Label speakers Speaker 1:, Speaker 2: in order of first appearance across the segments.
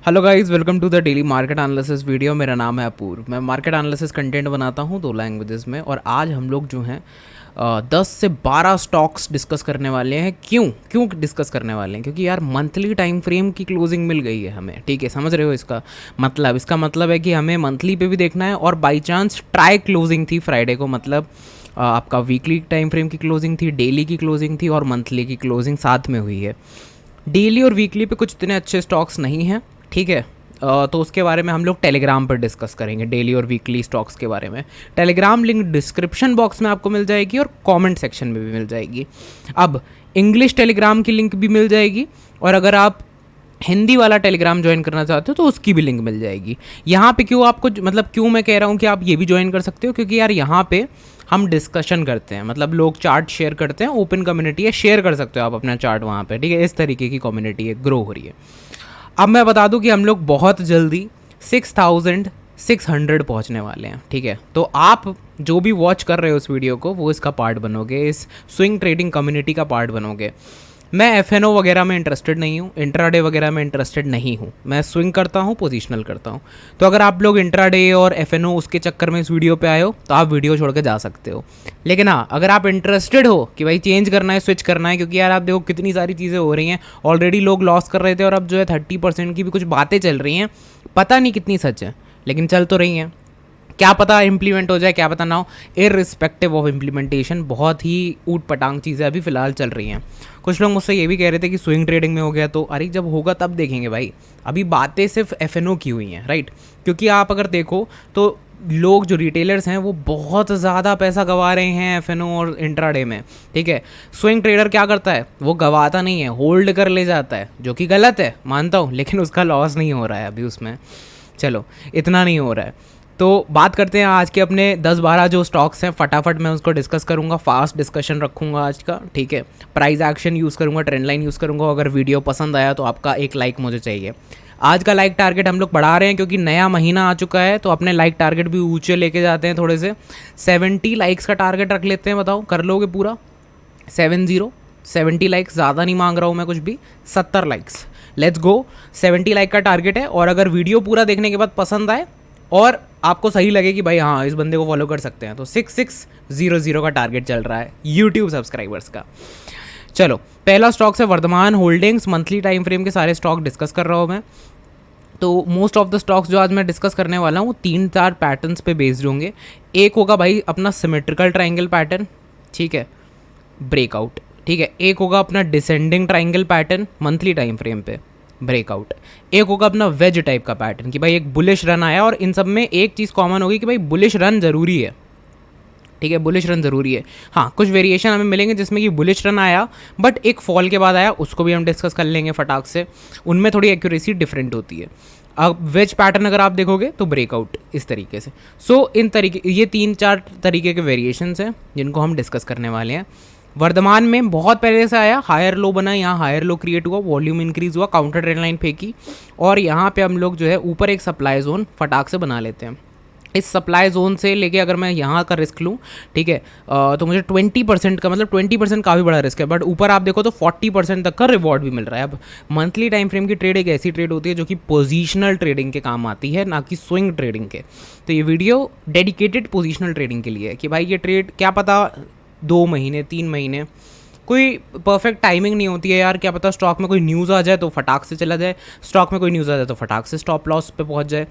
Speaker 1: Hello guys, welcome to the daily market analysis video. मेरा नाम है अपूर्व। मैं मार्केट एनालिसिस कंटेंट बनाता हूँ 2 लैंग्वेजेस में। और आज हम लोग जो हैं 10 से 12 स्टॉक्स डिस्कस करने वाले हैं। क्यों क्यों डिस्कस करने वाले हैं? क्योंकि यार मंथली टाइम फ्रेम की क्लोजिंग मिल गई है हमें। ठीक है, समझ रहे हो इसका मतलब है कि हमें मंथली पे भी देखना है। और बाई चांस ट्राई क्लोजिंग थी फ्राइडे को, मतलब आपका वीकली टाइम फ्रेम की क्लोजिंग थी, डेली की क्लोजिंग थी और मंथली की क्लोजिंग साथ में हुई है। डेली और वीकली पे कुछ इतने अच्छे स्टॉक्स नहीं हैं। ठीक है, तो उसके बारे में हम लोग टेलीग्राम पर डिस्कस करेंगे, डेली और वीकली स्टॉक्स के बारे में। टेलीग्राम लिंक डिस्क्रिप्शन बॉक्स में आपको मिल जाएगी और कमेंट सेक्शन में भी मिल जाएगी। अब इंग्लिश टेलीग्राम की लिंक भी मिल जाएगी, और अगर आप हिंदी वाला टेलीग्राम ज्वाइन करना चाहते हो तो उसकी भी लिंक मिल जाएगी। यहाँ पे क्यों आपको, मतलब क्यों मैं कह रहा हूँ कि आप ये भी ज्वाइन कर सकते हो, क्योंकि यार यहाँ पे हम डिस्कशन करते हैं, मतलब लोग चार्ट शेयर करते हैं। ओपन कम्युनिटी है, शेयर कर सकते हो आप अपना चार्ट वहाँ पे। ठीक है, इस तरीके की कम्युनिटी है, ग्रो हो रही है। अब मैं बता दूं कि हम लोग बहुत जल्दी 6600 पहुंचने वाले हैं। ठीक है, तो आप जो भी वॉच कर रहे हो इस वीडियो को, वो इसका पार्ट बनोगे, इस स्विंग ट्रेडिंग कम्युनिटी का पार्ट बनोगे। मैं एफएनओ वगैरह में इंटरेस्टेड नहीं हूँ, इंट्राडे वगैरह में इंटरेस्टेड नहीं हूँ। मैं स्विंग करता हूँ, पोजिशनल करता हूँ। तो अगर आप लोग इंट्राडे और एफएनओ उसके चक्कर में इस वीडियो पे आए हो तो आप वीडियो छोड़ के जा सकते हो। लेकिन हाँ, अगर आप इंटरेस्टेड हो कि भाई चेंज करना है, स्विच करना है, क्योंकि यार आप देखो कितनी सारी चीज़ें हो रही हैं। ऑलरेडी लोग लॉस कर रहे थे और अब जो है 30% की भी कुछ बातें चल रही हैं, पता नहीं कितनी सच है, लेकिन चल तो रही हैं। क्या पता इम्प्लीमेंट हो जाए, क्या पता ना हो। इररिस्पेक्टिव ऑफ इम्प्लीमेंटेशन बहुत ही ऊट पटांग चीज़ें अभी फ़िलहाल चल रही हैं। कुछ लोग मुझसे ये भी कह रहे थे कि स्विंग ट्रेडिंग में हो गया, तो अरे जब होगा तब देखेंगे भाई। अभी बातें सिर्फ एफएनओ की हुई हैं, राइट? क्योंकि आप अगर देखो तो लोग जो रिटेलर्स हैं वो बहुत ज़्यादा पैसा गंवा रहे हैं एफएनओ और इंट्राडे में। ठीक है, स्विंग ट्रेडर क्या करता है? वो गंवाता नहीं है, होल्ड कर ले जाता है, जो कि गलत है, मानता हूँ, लेकिन उसका लॉस नहीं हो रहा है अभी उसमें। चलो, इतना नहीं हो रहा है। तो बात करते हैं आज के अपने 10-12 जो स्टॉक्स हैं। फटाफट मैं उसको डिस्कस करूंगा, फास्ट डिस्कशन रखूंगा आज का। ठीक है, प्राइस एक्शन यूज़ करूंगा, ट्रेंड लाइन यूज़ करूंगा। अगर वीडियो पसंद आया तो आपका एक लाइक मुझे चाहिए। आज का लाइक टारगेट हम लोग बढ़ा रहे हैं क्योंकि नया महीना आ चुका है, तो अपने लाइक टारगेट भी ऊँचे लेके जाते हैं थोड़े से। 70 लाइक्स का टारगेट रख लेते हैं, बताओ कर लोगे पूरा? 70 लाइक्स, ज़्यादा नहीं मांग रहा हूँ मैं कुछ भी, 70 लाइक्स। लेट्स गो, 70 लाइक का टारगेट है। और अगर वीडियो पूरा देखने के बाद पसंद आए और आपको सही लगे कि भाई हाँ इस बंदे को फॉलो कर सकते हैं, तो 6600 का टारगेट चल रहा है यूट्यूब सब्सक्राइबर्स का। चलो, पहला स्टॉक है Vardhman holdings. Monthly time frame के सारे स्टॉक डिस्कस कर रहा हूँ मैं। तो मोस्ट ऑफ द स्टॉक्स जो आज मैं डिस्कस करने वाला हूँ 3-4 पैटर्न्स पे बेस्ड होंगे। एक होगा भाई अपना सिमेट्रिकल ट्राइंगल पैटर्न, ठीक है, ब्रेकआउट। ठीक है, एक होगा अपना descending triangle pattern monthly time frame पे, ब्रेकआउट। एक होगा अपना वेज टाइप का पैटर्न कि भाई एक बुलिश रन आया, और इन सब में एक चीज़ कॉमन होगी कि भाई बुलिश रन ज़रूरी है। ठीक है, बुलिश रन ज़रूरी है। हाँ, कुछ वेरिएशन हमें मिलेंगे जिसमें कि बुलिश रन आया बट एक फॉल के बाद आया, उसको भी हम डिस्कस कर लेंगे फटाक से। उनमें थोड़ी एक्यूरेसी डिफरेंट होती है। अब वेज पैटर्न अगर आप देखोगे तो ब्रेकआउट इस तरीके से। इन तरीके, ये 3-4 तरीके के वेरिएशंस हैं जिनको हम डिस्कस करने वाले हैं। वर्धमान में बहुत पहले से आया, हायर लो बना, यहाँ हायर लो क्रिएट हुआ, वॉल्यूम इंक्रीज हुआ, काउंटर ट्रेंड लाइन फेंकी, और यहाँ पे हम लोग जो है ऊपर एक सप्लाई जोन फटाक से बना लेते हैं। इस सप्लाई जोन से लेके अगर मैं यहाँ का रिस्क लूँ, ठीक है, तो मुझे 20% का, मतलब 20% काफ़ी बड़ा रिस्क है, बट ऊपर आप देखो तो 40% तक का रिवॉर्ड भी मिल रहा है। अब मंथली टाइम फ्रेम की ट्रेड एक ऐसी ट्रेड होती है जो कि पोजीशनल ट्रेडिंग के काम आती है, ना कि स्विंग ट्रेडिंग के। तो ये वीडियो डेडिकेटेड पोजीशनल ट्रेडिंग के लिए है कि भाई ये ट्रेड क्या पता 2 महीने 3 महीने, कोई परफेक्ट टाइमिंग नहीं होती है यार। क्या पता स्टॉक में कोई न्यूज़ आ जाए तो फटाक से चला जाए, स्टॉक में कोई न्यूज़ आ जाए तो फटाक से स्टॉप लॉस पे पहुंच जाए।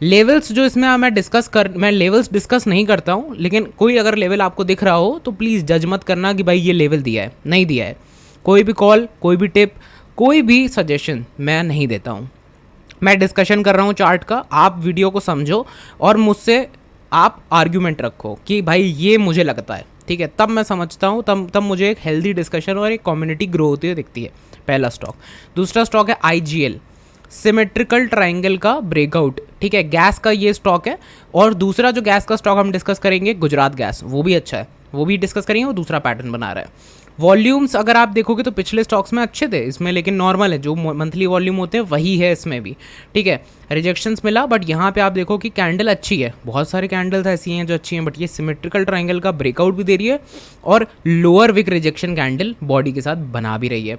Speaker 1: लेवल्स जो इसमें मैं लेवल्स डिस्कस नहीं करता हूँ, लेकिन कोई अगर लेवल आपको दिख रहा हो तो प्लीज़ जज मत करना कि भाई ये लेवल दिया है, नहीं दिया है। कोई भी कॉल, कोई भी टिप, कोई भी सजेशन मैं नहीं देता हूँ। मैं डिस्कशन कर रहा हूँ चार्ट का, आप वीडियो को समझो और मुझसे आप आर्ग्यूमेंट रखो कि भाई ये मुझे लगता है, ठीक है, तब मैं समझता हूँ, तब मुझे एक हेल्दी डिस्कशन और एक कम्युनिटी ग्रो होती हुई दिखती है। पहला स्टॉक। दूसरा स्टॉक है आईजीएल, सिमेट्रिकल ट्राइंगल का ब्रेकआउट। ठीक है, गैस का ये स्टॉक है। और दूसरा जो गैस का स्टॉक हम डिस्कस करेंगे, गुजरात गैस, वो भी अच्छा है, वो भी डिस्कस करेंगे, वो दूसरा पैटर्न बना रहा है। वॉल्यूम्स अगर आप देखोगे तो पिछले स्टॉक्स में अच्छे थे, इसमें लेकिन नॉर्मल है, जो मंथली वॉल्यूम होते हैं वही है इसमें भी। ठीक है, रिजेक्शंस मिला, बट यहाँ पे आप देखो कि कैंडल अच्छी है, बहुत सारे कैंडल्स ऐसी हैं जो अच्छी हैं, बट ये सिमेट्रिकल ट्राइंगल का ब्रेकआउट भी दे रही है और lower wick rejection candle body के साथ बना भी रही है।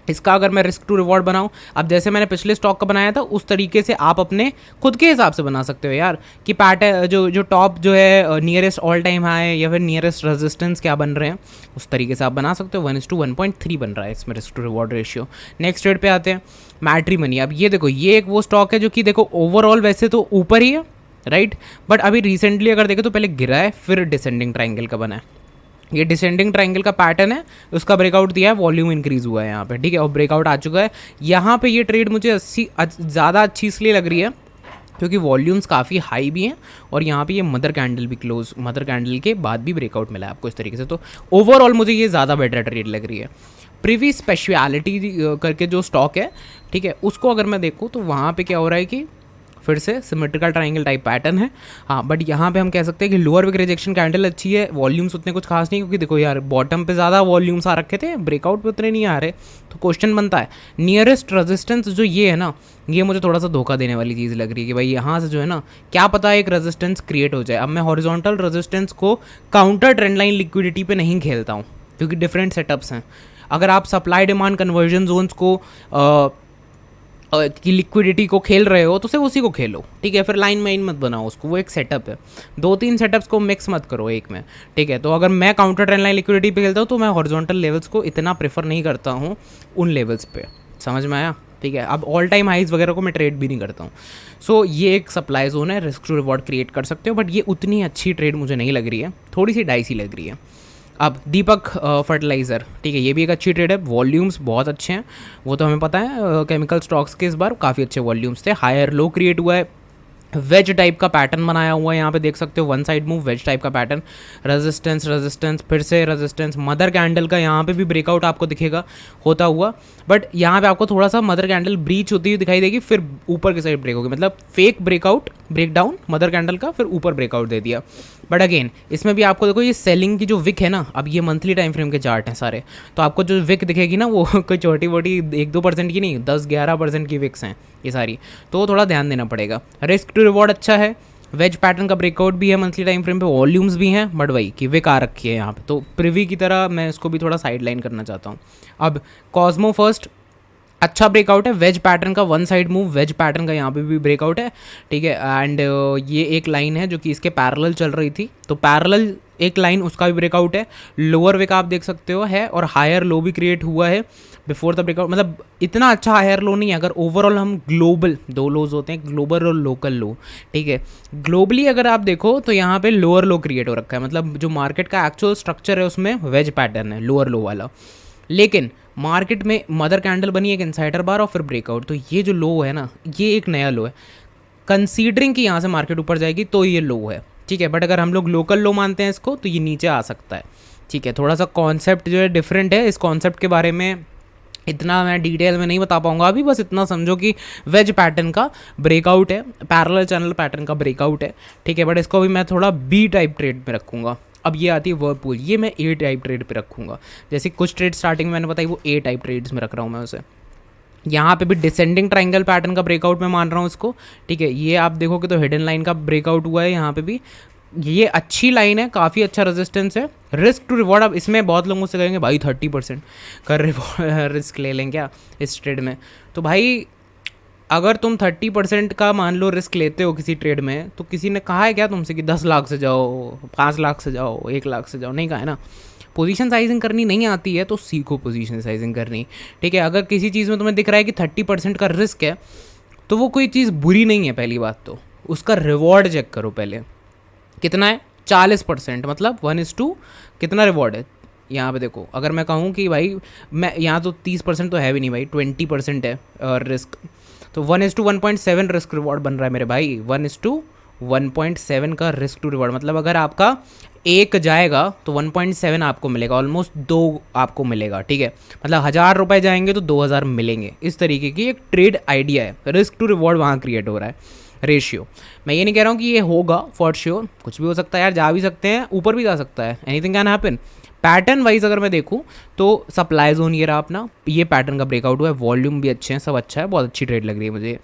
Speaker 1: इसका अगर मैं रिस्क टू रिवॉर्ड बनाऊं, अब जैसे मैंने पिछले स्टॉक का बनाया था उस तरीके से आप अपने खुद के हिसाब से बना सकते हो यार, कि पैटर्न जो टॉप जो है नियरेस्ट ऑल टाइम हाई या फिर नियरेस्ट रेजिस्टेंस क्या बन रहे हैं, उस तरीके से आप बना सकते हो। 1:1.3 बन रहा है इसमें risk to reward ratio. Next trade पे आते हैं, मैट्रिमनी। अब ये देखो, ये एक वो स्टॉक है जो कि देखो ओवरऑल वैसे तो ऊपर ही है, राइट, बट अभी रिसेंटली अगर देखें तो पहले गिरा है फिर डिसेंडिंग ट्राइंगल का बना है। ये डिसेंडिंग ट्रायंगल का पैटर्न है, उसका ब्रेकआउट दिया है, वॉल्यूम इंक्रीज हुआ है यहाँ पे, ठीक है, और ब्रेकआउट आ चुका है यहाँ पे। ये ट्रेड मुझे ज़्यादा अच्छी इसलिए लग रही है क्योंकि वॉल्यूम्स काफ़ी हाई भी हैं और यहाँ पे ये मदर कैंडल भी क्लोज, मदर कैंडल के बाद भी ब्रेकआउट मिला है आपको इस तरीके से। तो ओवरऑल मुझे ये ज़्यादा बेटर ट्रेड लग रही है। प्रीवी स्पेशलिटी करके जो स्टॉक है, ठीक है, उसको अगर मैं देखूँ तो वहाँ पे क्या हो रहा है कि फिर से सिमेट्रिकल ट्रायंगल टाइप पैटर्न है, हाँ, बट यहाँ पे हम कह सकते हैं कि लोअर विक रिजेक्शन कैंडल अच्छी है, वॉल्यूम्स उतने कुछ खास नहीं, क्योंकि देखो यार बॉटम पे ज़्यादा वॉल्यूम्स आ रखे थे, ब्रेकआउट पे उतने नहीं आ रहे। तो क्वेश्चन बनता है नियरेस्ट रेजिस्टेंस जो ये है ना, ये मुझे थोड़ा सा धोखा देने वाली चीज़ लग रही है कि भाई यहाँ से जो है ना, क्या पता एक रेजिस्टेंस क्रिएट हो जाए। अब मैं हॉरिजॉन्टल रेजिस्टेंस को काउंटर ट्रेंड लाइन लिक्विडिटी पे नहीं खेलता हूँ क्योंकि डिफरेंट सेटअप्स हैं। अगर आप सप्लाई डिमांड कन्वर्जन जोन्स को की लिक्विडिटी को खेल रहे हो तो सिर्फ उसी को खेलो, ठीक है, फिर लाइन मेन मत बनाओ उसको, वो एक सेटअप है, 2-3 सेटअप्स को मिक्स मत करो एक में, ठीक है। तो अगर मैं काउंटर ट्रेंड लाइन लिक्विडिटी पे खेलता हूँ तो मैं हॉरिजॉन्टल लेवल्स को इतना प्रेफर नहीं करता हूँ उन लेवल्स पे, समझ में आया, ठीक है। अब ऑल टाइम हाइज वगैरह को मैं ट्रेड भी नहीं करता हूँ। सो ये एक सप्लाई जोन है, रिस्क टू रिवॉर्ड क्रिएट कर सकते हो, बट ये उतनी अच्छी ट्रेड मुझे नहीं लग रही है, थोड़ी सी डाइसी लग रही है। अब दीपक फर्टिलाइज़र, ठीक है, ये भी एक अच्छी ट्रेड है, वॉल्यूम्स बहुत अच्छे हैं, वो तो हमें पता है, केमिकल स्टॉक्स के इस बार काफ़ी अच्छे वॉल्यूम्स थे, हायर लो क्रिएट हुआ है, वेज टाइप का पैटर्न बनाया हुआ है, यहाँ पे देख सकते हो one side move wedge type का पैटर्न, रेजिस्टेंस रेजिस्टेंस फिर से रेजिस्टेंस, मदर कैंडल का यहाँ पे भी ब्रेकआउट आपको दिखेगा होता हुआ, बट यहाँ पे आपको थोड़ा सा मदर कैंडल ब्रीच होती हुई दिखाई देगी, फिर ऊपर की साइड ब्रेक होगी, मतलब fake breakout, breakdown mother candle का, फिर ऊपर ब्रेकआउट दे दिया। बट अगेन इसमें भी आपको देखो ये सेलिंग की जो विक है ना, अब ये मंथली टाइम फ्रेम के चार्ट हैं सारे, तो आपको जो विक दिखेगी ना वो कोई छोटी मोटी 1-2% की नहीं, 10-11% की विक्स हैं ये सारी, तो थोड़ा ध्यान देना पड़ेगा। रिस्क टू रिवॉर्ड अच्छा है, वेज पैटर्न का ब्रेकआउट भी है मंथली टाइम फ्रेम पे, वॉल्यूम्स भी हैं, बट वही कि विक आ रखी है यहाँ पे, तो प्रिवी की तरह मैं इसको भी थोड़ा साइड लाइन करना चाहता हूँ। अब कॉस्मो फर्स्ट अच्छा ब्रेकआउट है, वेज पैटर्न का one side move, wedge pattern का यहाँ पे भी ब्रेकआउट है, ठीक है, एंड ये एक लाइन है जो कि इसके पैरेलल चल रही थी, तो पैरेलल एक लाइन उसका भी ब्रेकआउट है, लोअर विक आप देख सकते हो है, और हायर लो भी क्रिएट हुआ है बिफोर द ब्रेकआउट, मतलब इतना अच्छा हायर लो नहीं है। अगर ओवरऑल हम ग्लोबल, 2 लोज होते हैं, ग्लोबल और लोकल लो, ठीक है, ग्लोबली अगर आप देखो तो यहाँ पे लोअर लो क्रिएट हो रखा है, मतलब जो मार्केट का एक्चुअल स्ट्रक्चर है उसमें वेज पैटर्न है लोअर लो वाला, लेकिन मार्केट में मदर कैंडल बनी एक इनसाइडर बार और फिर ब्रेकआउट, तो ये जो लो है ना, ये एक नया लो है, कंसीडरिंग कि यहाँ से मार्केट ऊपर जाएगी तो ये लो है, ठीक है, बट अगर हम लोग लोकल लो मानते हैं इसको तो ये नीचे आ सकता है, ठीक है। थोड़ा सा कॉन्सेप्ट जो है डिफरेंट है, इस कॉन्सेप्ट के बारे में इतना मैं डिटेल में नहीं बता पाऊंगा अभी, बस इतना समझो कि वेज पैटर्न का ब्रेकआउट है, पैरेलल चैनल पैटर्न का ब्रेकआउट है, ठीक है, बट इसको भी मैं थोड़ा बी टाइप ट्रेड में रखूँगा। अब ये आती है वर्लपूल, ये मैं ए टाइप ट्रेड पे रखूँगा, जैसे कुछ ट्रेड स्टार्टिंग में मैंने बताई वो ए टाइप ट्रेड्स में रख रहा हूँ मैं उसे। यहाँ पे भी डिसेंडिंग ट्रायंगल पैटर्न का ब्रेकआउट मैं मान रहा हूँ इसको, ठीक है, ये आप देखोगे तो हिडन लाइन का ब्रेकआउट हुआ है यहाँ पे भी, ये अच्छी लाइन है, काफ़ी अच्छा रेजिस्टेंस है। रिस्क टू रिवॉर्ड, अब इसमें बहुत लोग मुझसे कहेंगे भाई 30% का रिस्क ले लें क्या इस ट्रेड में, तो भाई अगर तुम 30% का मान लो रिस्क लेते हो किसी ट्रेड में, तो किसी ने कहा है क्या तुमसे कि 10 लाख से जाओ, 5 लाख से जाओ, 1 लाख से जाओ, नहीं कहा है ना। पोजीशन साइजिंग करनी नहीं आती है तो सीखो पोजीशन साइजिंग करनी, ठीक है। अगर किसी चीज़ में तुम्हें दिख रहा है कि 30% का रिस्क है तो वो कोई चीज़ बुरी नहीं है, पहली बात तो उसका रिवॉर्ड चेक करो पहले कितना है, 40%, मतलब 1:2 कितना रिवॉर्ड है यहाँ पे देखो। अगर मैं कहूँ कि भाई मैं यहाँ तो 30% तो है भी नहीं भाई, 20% है रिस्क, तो 1:1.7 रिस्क रिवॉर्ड बन रहा है मेरे भाई, 1:1.7 का रिस्क टू रिवॉर्ड, मतलब अगर आपका 1 जाएगा तो 1.7 आपको मिलेगा, ऑलमोस्ट 2 आपको मिलेगा, ठीक है, मतलब 1000 रुपये जाएंगे तो 2000 मिलेंगे। इस तरीके की एक ट्रेड आइडिया है, रिस्क टू रिवॉर्ड वहाँ क्रिएट हो रहा है रेशियो। मैं ये नहीं कह रहा हूँ कि ये होगा फॉर श्योर, कुछ भी हो सकता है यार, जा भी सकते हैं, ऊपर भी जा सकता है, anything can happen. Pattern wise अगर मैं देखूँ तो सप्लाई जोन ये रहा अपना, ये पैटर्न का ब्रेकआउट हुआ है, वॉल्यूम भी अच्छे हैं, सब अच्छा है, बहुत अच्छी ट्रेड लग रही है मुझे।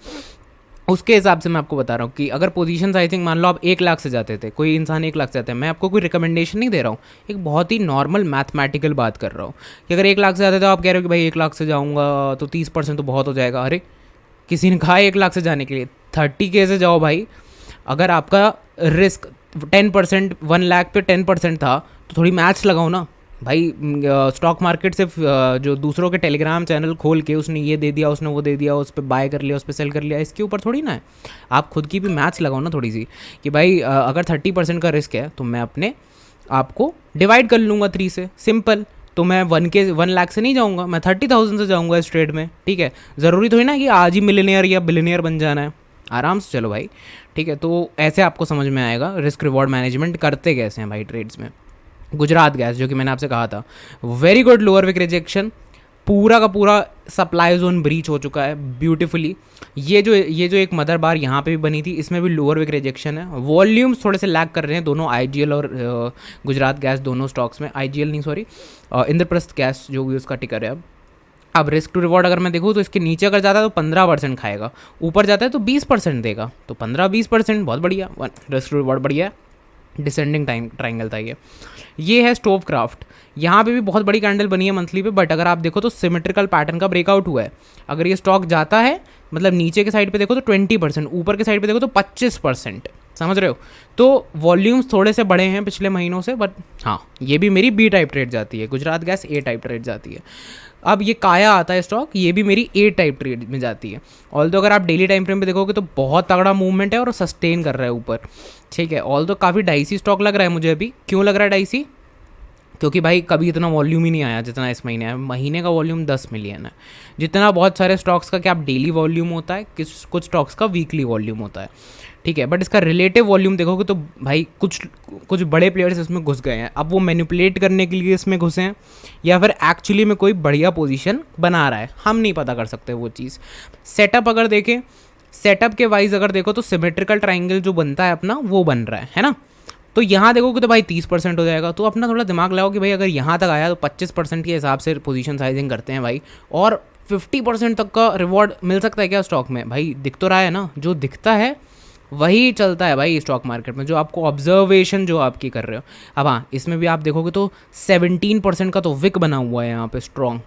Speaker 1: उसके हिसाब से मैं आपको बता रहा हूँ कि अगर पोजीशन साइजिंग मान लो आप 1 लाख से जाते थे, कोई इंसान 1 लाख से जाता है, मैं आपको कोई रिकमेंडेशन नहीं दे रहा हूँ, एक बहुत ही नॉर्मल मैथमेटिकल बात कर रहा हूँ कि अगर 1 लाख से जाते थे तो आप कह रहे हो कि भाई 1 लाख से जाऊँगा तो 30% तो बहुत हो जाएगा। अरे किसी ने कहा 1 लाख से जाने के लिए, 30K से जाओ भाई। अगर आपका रिस्क 10%, 1 लाख पे 10% था तो थोड़ी मैथ्स लगाओ ना भाई। स्टॉक मार्केट से जो दूसरों के टेलीग्राम चैनल खोल के उसने ये दे दिया, उसने वो दे दिया, उस पर बाय कर लिया, उस पर सेल कर लिया, इसके ऊपर थोड़ी ना है। आप खुद की भी मैथ्स लगाओ ना थोड़ी सी कि भाई अगर 30% का रिस्क है तो मैं अपने आप को डिवाइड कर लूँगा 3 से, सिंपल। तो मैं 1 लाख से नहीं जाऊँगा, मैं 30,000 से जाऊँगा इस ट्रेड में, ठीक है। ज़रूरी थोड़ी ना कि आज ही मिलियनियर या बिलियनियर बन जाना है, आराम से चलो भाई, ठीक है। तो ऐसे आपको समझ में आएगा रिस्क रिवॉर्ड मैनेजमेंट करते कैसे हैं भाई ट्रेड्स में। गुजरात गैस जो कि मैंने आपसे कहा था, very good lower wick rejection, पूरा का पूरा सप्लाई जोन ब्रीच हो चुका है ब्यूटीफुली। ये जो एक मदर बार यहाँ पे भी बनी थी, इसमें भी लोअर विक रिजेक्शन है। वॉल्यूम्स थोड़े से लैग कर रहे हैं दोनों, आईजीएल और गुजरात गैस दोनों स्टॉक्स में, आईजीएल नहीं सॉरी, इंद्रप्रस्थ गैस जो भी उसका टिकर है। अब रिस्क टू रिवॉर्ड अगर मैं देखूँ तो इसके नीचे अगर जाता है तो 15% खाएगा, ऊपर जाता है तो 20% देगा, तो 15-20% बहुत बढ़िया, रिस्क टू रिवॉर्ड बढ़िया है। डिसेंडिंग ट्राइंगल था ये है स्टोव क्राफ्ट, यहाँ पे भी बहुत बड़ी कैंडल बनी है मंथली पे, बट अगर आप देखो तो सिमेट्रिकल पैटर्न का ब्रेकआउट हुआ है। अगर ये स्टॉक जाता है, मतलब नीचे के साइड पे देखो तो 20%, ऊपर के साइड पे देखो तो 25%, समझ रहे हो। तो वॉल्यूम्स थोड़े से बड़े हैं पिछले महीनों से, बट हाँ ये भी मेरी बी टाइप ट्रेड जाती है, गुजरात गैस ए टाइप ट्रेड जाती है। अब ये काया आता है स्टॉक, ये भी मेरी ए टाइप ट्रेड में जाती है। ऑल तो अगर आप डेली टाइम फ्रेम पे देखोगे तो बहुत तगड़ा मूवमेंट है और सस्टेन कर रहा है ऊपर, ठीक है। ऑल तो काफ़ी डाइसी स्टॉक लग रहा है मुझे अभी। क्यों लग रहा है डाइसी? क्योंकि भाई कभी इतना वॉल्यूम ही नहीं आया जितना इस महीने है। महीने का वॉल्यूम 10 मिलियन है, जितना बहुत सारे स्टॉक्स का क्या आप डेली वॉल्यूम होता है, कुछ स्टॉक्स का वीकली वॉल्यूम होता है, ठीक है। बट इसका रिलेटिव वॉल्यूम देखोगे तो भाई कुछ बड़े प्लेयर्स इसमें घुस गए हैं। अब वो मैनिपुलेट करने के लिए इसमें घुसे हैं या फिर एक्चुअली में कोई बढ़िया पोजीशन बना रहा है, हम नहीं पता कर सकते वो चीज़। सेटअप अगर देखें, सेटअप के वाइज अगर देखो तो सिमेट्रिकल ट्राइंगल जो बनता है अपना वो बन रहा है ना। तो यहाँ देखोगे तो भाई 30% हो जाएगा। तो अपना थोड़ा दिमाग लगाओ कि भाई अगर यहाँ तक आया तो 25% के हिसाब से पोजीशन साइजिंग करते हैं भाई, और 50% तक का रिवॉर्ड मिल सकता है क्या स्टॉक में? भाई दिख तो रहा है ना, जो दिखता है वही चलता है भाई स्टॉक मार्केट में, जो आपको ऑब्जर्वेशन जो आपकी कर रहे हो। अब हाँ इसमें भी आप देखोगे तो 17% का तो विक बना हुआ है यहाँ पे स्ट्रॉन्ग,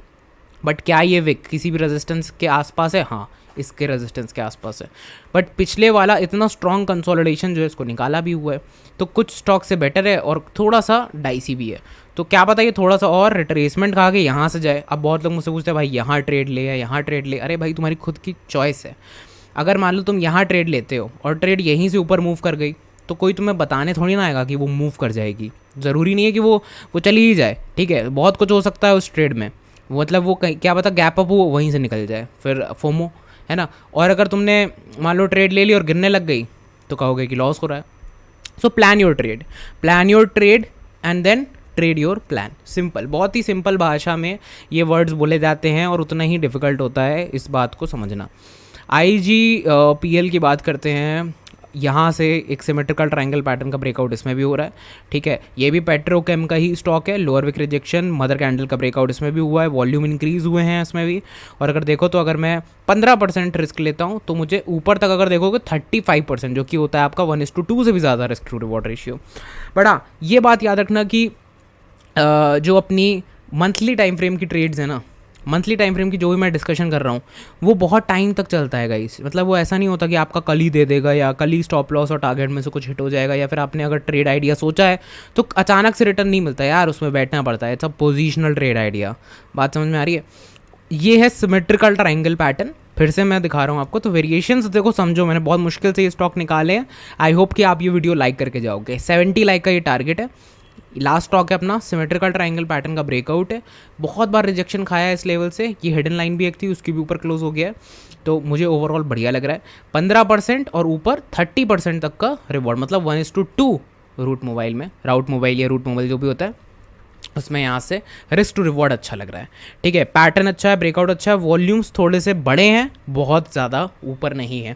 Speaker 1: बट क्या ये विक किसी भी रेजिस्टेंस के आसपास है? हाँ इसके रेजिस्टेंस के आसपास है, बट पिछले वाला इतना स्ट्रॉन्ग कंसोलिडेशन जो है इसको निकाला भी हुआ है। तो कुछ स्टॉक से बेटर है और थोड़ा सा डाइसी भी है। तो क्या पता ये थोड़ा सा और रिट्रेसमेंट खा के यहाँ से जाए। अब बहुत लोग मुझसे पूछते हैं भाई यहाँ ट्रेड ले या यहाँ ट्रेड ले। अरे भाई तुम्हारी खुद की चॉइस है। अगर मान लो तुम यहाँ ट्रेड लेते हो और ट्रेड यहीं से ऊपर मूव कर गई तो कोई तुम्हें बताने थोड़ी ना आएगा कि वो मूव कर जाएगी। ज़रूरी नहीं है कि वो चली ही जाए, ठीक है। बहुत कुछ हो सकता है उस ट्रेड में, मतलब वो कहीं क्या पता गैप अप हो वहीं से निकल जाए, फिर फोमो है ना। और अगर तुमने मान लो ट्रेड ले ली और गिरने लग गई तो कहोगे कि लॉस हो रहा है। So plan your trade and then trade your plan. Simple, बहुत ही सिंपल भाषा में ये वर्ड्स बोले जाते हैं और उतना ही डिफ़िकल्ट होता है इस बात को समझना। IGPL की बात करते हैं, यहाँ से एक सिमेट्रिकल ट्रायंगल पैटर्न का ब्रेकआउट इसमें भी हो रहा है, ठीक है। ये भी पेट्रोकेम का ही स्टॉक है, lower wick rejection, mother candle का ब्रेकआउट इसमें भी हुआ है, वॉल्यूम इंक्रीज़ हुए हैं इसमें भी। और अगर देखो तो अगर मैं 15% रिस्क लेता हूँ तो मुझे ऊपर तक अगर देखोगे 35%, जो कि होता है आपका 1:2 से भी ज़्यादा risk to reward ratio. But हाँ ये बात याद रखना कि जो अपनी मंथली टाइम फ्रेम की ट्रेड्स है ना, मंथली टाइम फ्रेम की जो भी मैं डिस्कशन कर रहा हूँ वो बहुत टाइम तक चलता है गाइस। मतलब वो ऐसा नहीं होता कि आपका कल ही दे देगा या कल ही स्टॉप लॉस और टारगेट में से कुछ हिट हो जाएगा, या फिर आपने अगर ट्रेड आइडिया सोचा है तो अचानक से रिटर्न नहीं मिलता यार, उसमें बैठना पड़ता है। सब पोजिशनल ट्रेड आइडिया, बात समझ में आ रही है। ये है सिमेट्रिकल ट्रायंगल पैटर्न, फिर से मैं दिखा रहा हूँ आपको। तो वेरिएशंस देखो, समझो मैंने बहुत मुश्किल से ये स्टॉक निकाले हैं। आई होप कि आप ये वीडियो लाइक करके जाओगे। 70 लाइक का ये टारगेट है। लास्ट स्टॉक है अपना, सिमेट्रिकल ट्रायंगल पैटर्न का ब्रेकआउट है। बहुत बार रिजेक्शन खाया है इस लेवल से। ये हिडन लाइन भी एक थी, उसकी भी ऊपर क्लोज हो गया है। तो मुझे ओवरऑल बढ़िया लग रहा है। 15% और ऊपर 30% तक का रिवॉर्ड, मतलब 1:2 रूट मोबाइल या रूट मोबाइल जो भी होता है उसमें यहाँ से रिस्क टू रिवॉर्ड अच्छा लग रहा है, ठीक है। पैटर्न अच्छा है, ब्रेकआउट अच्छा है, वॉल्यूम्स थोड़े से बड़े हैं, बहुत ज़्यादा ऊपर नहीं है।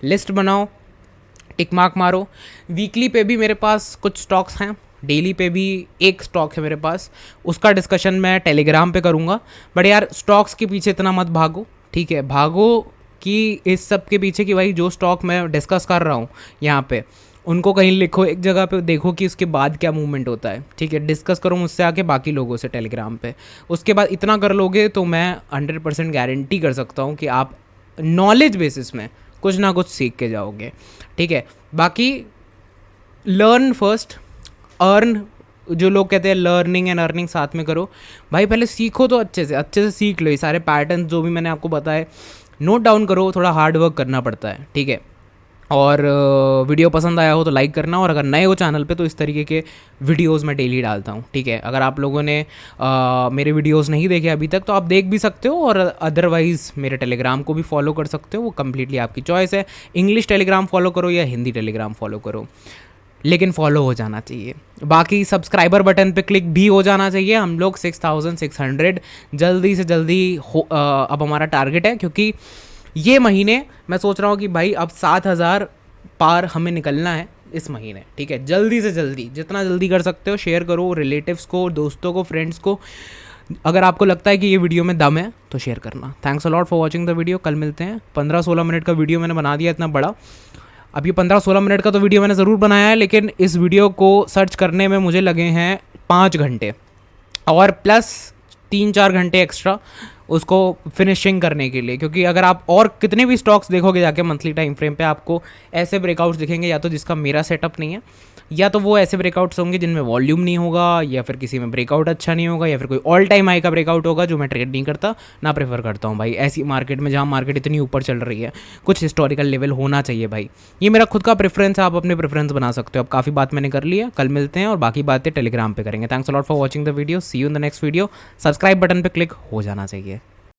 Speaker 1: लिस्ट बनाओ, टिक मार्क मारो। वीकली पे भी मेरे पास कुछ स्टॉक्स हैं, डेली पे भी एक स्टॉक है मेरे पास, उसका डिस्कशन मैं टेलीग्राम पे करूँगा। बट यार स्टॉक्स के पीछे इतना मत भागो, ठीक है। भागो कि इस सब के पीछे कि भाई जो स्टॉक मैं डिस्कस कर रहा हूँ यहाँ पे, उनको कहीं लिखो एक जगह पे, देखो कि उसके बाद क्या मूवमेंट होता है, ठीक है। डिस्कस करो मुझसे आके बाकी लोगों से टेलीग्राम पे, उसके बाद इतना कर लोगे तो मैं 100% गारंटी कर सकता हूँ कि आप नॉलेज बेसिस में कुछ ना कुछ सीख के जाओगे, ठीक है। बाकी लर्न फर्स्ट, अर्न, जो लोग कहते हैं लर्निंग एंड अर्निंग साथ में करो, भाई पहले सीखो तो अच्छे से सीख लो। ये सारे पैटर्न जो भी मैंने आपको बताए नोट डाउन करो, थोड़ा हार्ड वर्क करना पड़ता है, ठीक है। और वीडियो पसंद आया हो तो लाइक करना, और अगर नए हो चैनल पे तो इस तरीके के वीडियोस मैं डेली डालता हूँ, ठीक है। अगर आप लोगों ने मेरे वीडियोस नहीं देखे अभी तक तो आप देख भी सकते हो, और अदरवाइज़ मेरे टेलीग्राम को भी फॉलो कर सकते हो, वो कम्प्लीटली आपकी चॉइस है। इंग्लिश टेलीग्राम फॉलो करो या हिंदी टेलीग्राम फॉलो करो, लेकिन फॉलो हो जाना चाहिए। बाकी सब्सक्राइबर बटन पे क्लिक भी हो जाना चाहिए। हम लोग 6600 जल्दी से जल्दी अब हमारा टारगेट है, क्योंकि ये महीने मैं सोच रहा हूँ कि भाई अब 7000 पार हमें निकलना है इस महीने, ठीक है। जल्दी से जल्दी, जितना जल्दी कर सकते हो शेयर करो रिलेटिव्स को, दोस्तों को, फ्रेंड्स को। अगर आपको लगता है कि ये वीडियो में दम है तो शेयर करना। Thanks a lot for watching the video. कल मिलते हैं। 15-16 मिनट का वीडियो मैंने बना दिया इतना बड़ा। अब ये 15-16 मिनट का तो वीडियो मैंने ज़रूर बनाया है, लेकिन इस वीडियो को सर्च करने में मुझे लगे हैं 5 घंटे, और प्लस 3-4 घंटे एक्स्ट्रा उसको फिनिशिंग करने के लिए। क्योंकि अगर आप और कितने भी स्टॉक्स देखोगे जाके मंथली टाइम फ्रेम पे, आपको ऐसे ब्रेकआउट्स दिखेंगे, या तो जिसका मेरा सेटअप नहीं है, या तो वो ऐसे ब्रेकआउट्स होंगे जिनमें वॉल्यूम नहीं होगा, या फिर किसी में ब्रेकआउट अच्छा नहीं होगा, या फिर कोई ऑल टाइम हाई का ब्रेकआउट होगा, जो मैं ट्रेड नहीं करता ना प्रेफर करता हूँ भाई ऐसी मार्केट में, जहाँ मार्केट इतनी ऊपर चल रही है। कुछ हिस्टोरिकल लेवल होना चाहिए भाई। ये मेरा खुद का प्रेफरेंस है, आप अपने प्रेफरेंस बना सकते हो। अब काफ़ी बात मैंने कर ली है, कल मिलते हैं और बाकी बातें टेलीग्राम पे करेंगे। Thanks a lot for watching the video. See you in the next video. Subscribe button पर क्लिक हो जाना चाहिए।